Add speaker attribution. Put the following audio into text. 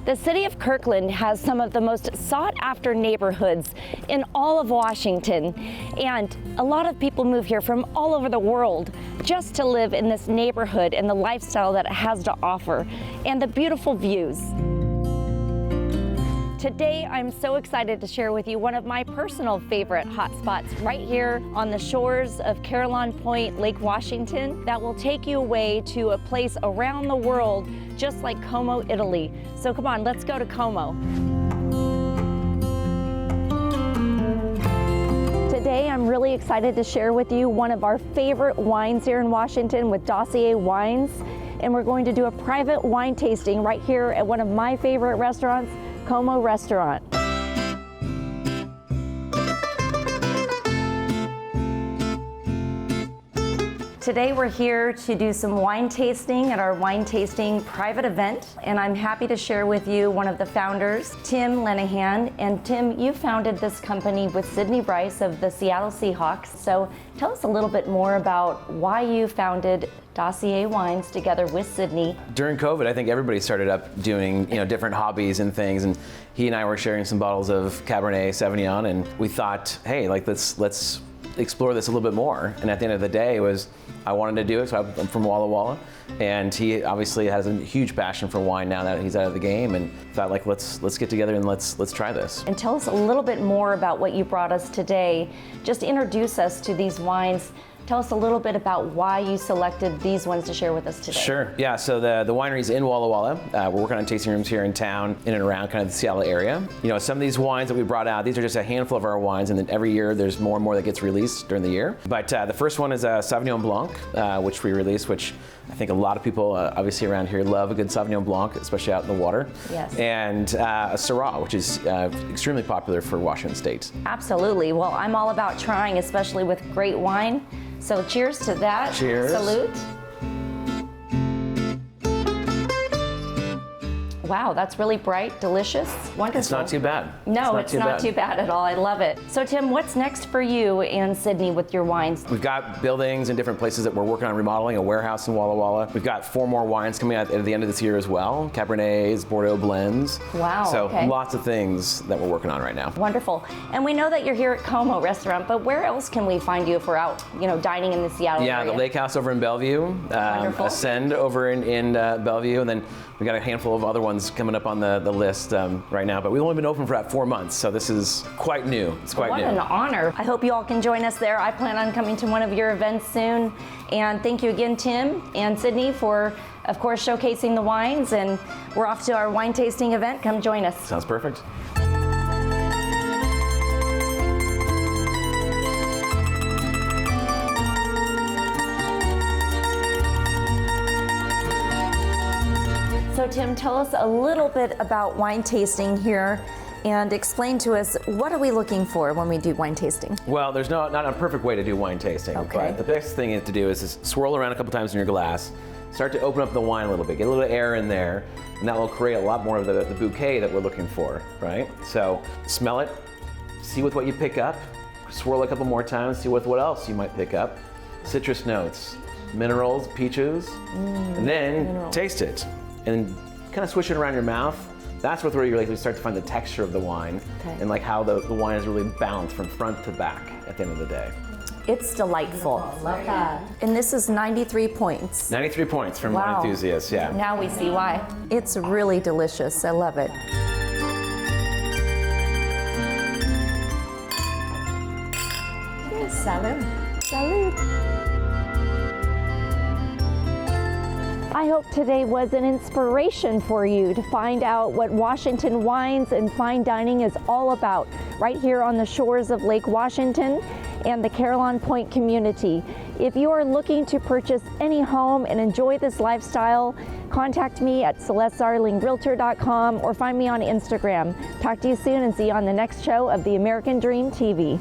Speaker 1: The city of Kirkland has some of the most sought-after neighborhoods in all of Washington, and a lot of people move here from all over the world just to live in this neighborhood and the lifestyle that it has to offer, and the beautiful views. Today, I'm so excited to share with you one of my personal favorite hotspots right here on the shores of Caroline Point, Lake Washington, that will take you away to a place around the world, just like Como, Italy. So come on, let's go to Como. Today, I'm really excited to share with you one of our favorite wines here in Washington with Dossier Wines. And we're going to do a private wine tasting right here at one of my favorite restaurants, Como Restaurant. Today we're here to do some wine tasting at our wine tasting private event, and I'm happy to share with you one of the founders, Tim Lenahan. And Tim, you founded this company with Sydney Bryce of the Seattle Seahawks. So tell us a little bit more about why you founded Dossier Wines together with Sydney.
Speaker 2: During COVID, I think everybody started up doing different hobbies and things, and he and I were sharing some bottles of Cabernet Sauvignon, and we thought, hey, like let's explore this a little bit more. And at the end of the day, I wanted to do it, so I'm from Walla Walla, and he obviously has a huge passion for wine now that he's out of the game, and thought like let's get together and let's try this.
Speaker 1: And tell us a little bit more about what you brought us today. Just introduce us to these wines. Tell us a little bit about why you selected these ones to share with us today.
Speaker 2: Sure, yeah, so the winery's in Walla Walla. We're working on tasting rooms here in town, in and around kind of the Seattle area. Some of these wines that we brought out, these are just a handful of our wines, and then every year there's more and more that gets released during the year. But the first one is a Sauvignon Blanc, which we released, which I think a lot of people obviously around here love a good Sauvignon Blanc, especially out in the water.
Speaker 1: Yes.
Speaker 2: And a Syrah, which is extremely popular for Washington State.
Speaker 1: Absolutely, well, I'm all about trying, especially with great wine. So cheers to that.
Speaker 2: Cheers.
Speaker 1: Salute. Wow, that's really bright, delicious, wonderful.
Speaker 2: It's not too bad.
Speaker 1: No, it's not too bad at all. I love it. So Tim, what's next for you and Sydney with your wines?
Speaker 2: We've got buildings in different places that we're working on remodeling, a warehouse in Walla Walla. We've got 4 more wines coming out at the end of this year as well, Cabernets, Bordeaux blends.
Speaker 1: Wow,
Speaker 2: So
Speaker 1: okay.
Speaker 2: Lots of things that we're working on right now.
Speaker 1: Wonderful. And we know that you're here at Como Restaurant, but where else can we find you if we're out, dining in the Seattle area?
Speaker 2: Yeah, the Lake House over in Bellevue,
Speaker 1: Wonderful.
Speaker 2: Ascend over in Bellevue, and then we got a handful of other ones coming up on the list right now, but we've only been open for about 4 months, so this is quite new. It's quite new.
Speaker 1: What an honor. I hope you all can join us there. I plan on coming to one of your events soon. And thank you again, Tim and Sydney, for, of course, showcasing the wines. And we're off to our wine tasting event. Come join us.
Speaker 2: Sounds perfect.
Speaker 1: So Tim, tell us a little bit about wine tasting here and explain to us, what are we looking for when we do wine tasting?
Speaker 2: Well, there's not a perfect way to do wine tasting,
Speaker 1: Okay.
Speaker 2: but the best thing to do is just swirl around a couple times in your glass, start to open up the wine a little bit, get a little air in there, and that will create a lot more of the bouquet that we're looking for, right? So smell it, see with what you pick up, swirl a couple more times, see with what else you might pick up. Citrus notes, minerals, peaches, and then taste it. And kind of swish it around your mouth. That's where you start to find the texture of the wine,
Speaker 1: Okay.
Speaker 2: and like how the wine is really balanced from front to back at the end of the day.
Speaker 1: It's delightful.
Speaker 3: Love that.
Speaker 1: And this is 93 points.
Speaker 2: 93 points from
Speaker 1: Wow.
Speaker 2: wine enthusiasts, yeah.
Speaker 1: Now we see why. It's really delicious. I love it.
Speaker 3: Salud.
Speaker 1: Salud. I hope today was an inspiration for you to find out what Washington wines and fine dining is all about right here on the shores of Lake Washington and the Caroline Point community. If you are looking to purchase any home and enjoy this lifestyle, contact me at celestezarling realtor.com or find me on Instagram. Talk to you soon and see you on the next show of the American Dream TV.